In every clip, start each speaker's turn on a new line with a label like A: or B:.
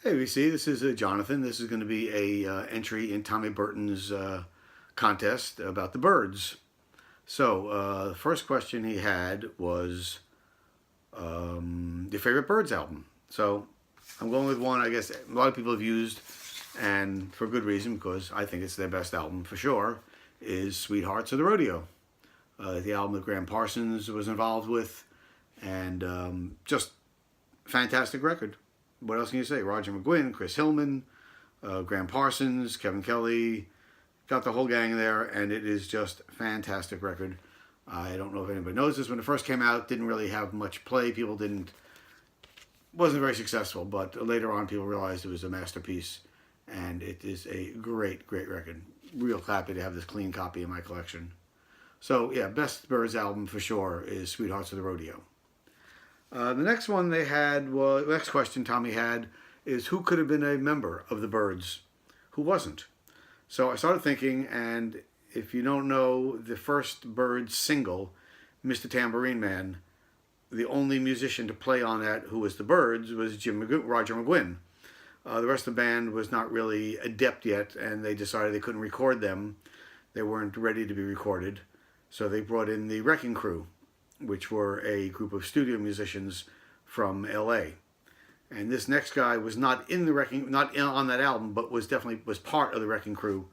A: Hey, VC, this is Jonathan. This is going to be a entry in Tommy Burton's contest about the Byrds. So, the first question he had was your favorite Byrds album. So, I'm going with one I guess a lot of people have used, and for good reason, because I think it's their best album for sure, is Sweethearts of the Rodeo. The album that Graham Parsons was involved with, and just fantastic record. What else can you say? Roger McGuinn, Chris Hillman, Graham Parsons, Kevin Kelly, got the whole gang there, and it is just a fantastic record. I don't know if anybody knows this. When it first came out, didn't really have much play. People wasn't very successful, but later on, people realized it was a masterpiece, and it is a great, great record. Real happy to have this clean copy in my collection. So yeah, best Byrds album for sure is Sweethearts of the Rodeo. The next one they had was next question Tommy had is who could have been a member of the Byrds, who wasn't. So I started thinking, and if you don't know the first Byrds single, "Mr. Tambourine Man," the only musician to play on that who was the Byrds was Roger McGuinn. The rest of the band was not really adept yet, and they decided they couldn't record them. They weren't ready to be recorded, so they brought in the Wrecking Crew, which were a group of studio musicians from L.A. And this next guy was not on that album, but was part of the Wrecking Crew,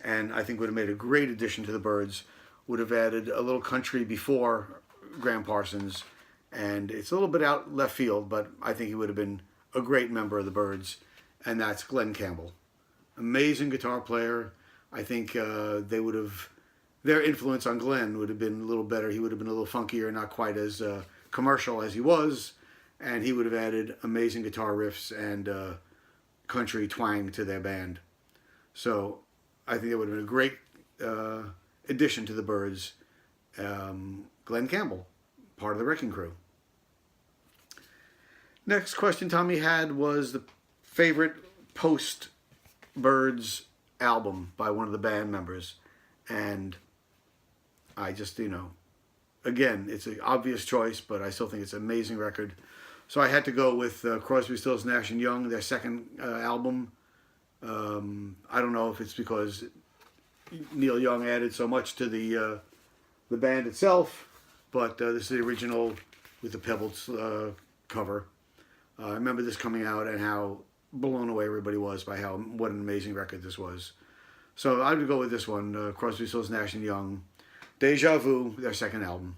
A: and I think would have made a great addition to the Byrds. Would have added a little country before Graham Parsons, and it's a little bit out left field, but I think he would have been a great member of the Byrds, and that's Glen Campbell. Amazing guitar player. I think their influence on Glenn would have been a little better. He would have been a little funkier, not quite as commercial as he was, and he would have added amazing guitar riffs and country twang to their band. So I think it would have been a great addition to the Byrds. Glen Campbell, part of the Wrecking Crew. Next question Tommy had was the favorite post-Byrds album by one of the band members, and I just, again, it's an obvious choice, but I still think it's an amazing record. So I had to go with Crosby, Stills, Nash & Young, their second album. I don't know if it's because Neil Young added so much to the band itself, but this is the original with the Pebbles cover. I remember this coming out and how blown away everybody was by what an amazing record this was. So I would go with this one, Crosby, Stills, Nash & Young. Deja Vu, their second album.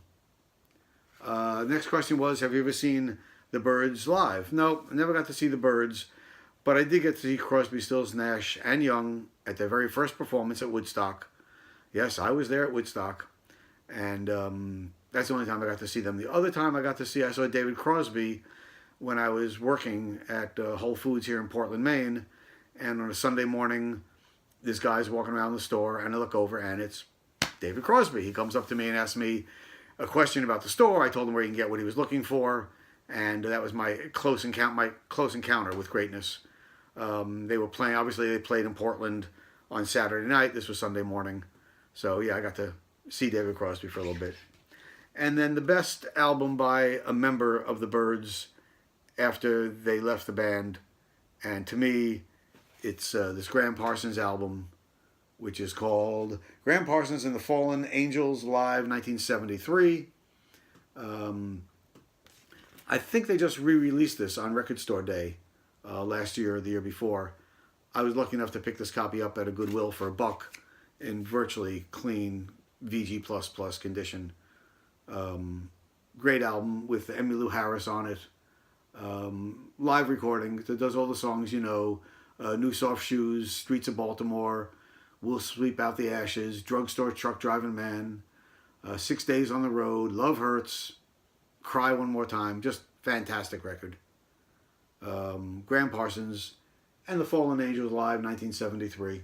A: Next question was, have you ever seen the Byrds live? No, I never got to see the Byrds, but I did get to see Crosby, Stills, Nash & Young at their very first performance at Woodstock. Yes, I was there at Woodstock, and that's the only time I got to see them. The other time I saw David Crosby when I was working at Whole Foods here in Portland, Maine, and on a Sunday morning, this guy's walking around the store, and I look over, and it's David Crosby. He comes up to me and asks me a question about the store. I told him where he can get what he was looking for, and that was my close encounter with greatness. They were playing. Obviously, they played in Portland on Saturday night. This was Sunday morning, so yeah, I got to see David Crosby for a little bit. And then the best album by a member of the Byrds after they left the band, and to me, it's this Graham Parsons album, which is called Graham Parsons and the Fallen Angels Live 1973. I think they just re-released this on Record Store Day last year or the year before. I was lucky enough to pick this copy up at a Goodwill for $1 in virtually clean VG++ condition. Great album with Emmylou Harris on it. Live recording that does all the songs New Soft Shoes, Streets of Baltimore, We'll Sweep Out the Ashes, Drugstore Truck Driving Man, 6 Days on the Road, Love Hurts, Cry One More Time. Just fantastic record. Graham Parsons and the Fallen Angels Live 1973.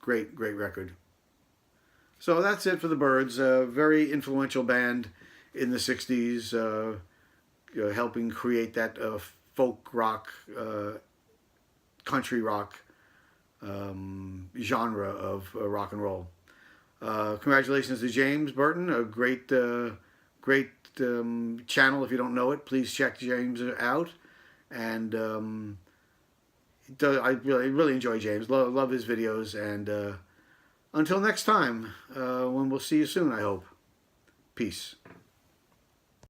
A: Great, great record. So that's it for the Byrds. A very influential band in the 60s, helping create that folk rock, country rock genre of rock and roll. Congratulations to James Burton, a great channel. If you don't know it, please check James out. And I really enjoy James. Love his videos. And until next time, when we'll see you soon, I hope. Peace.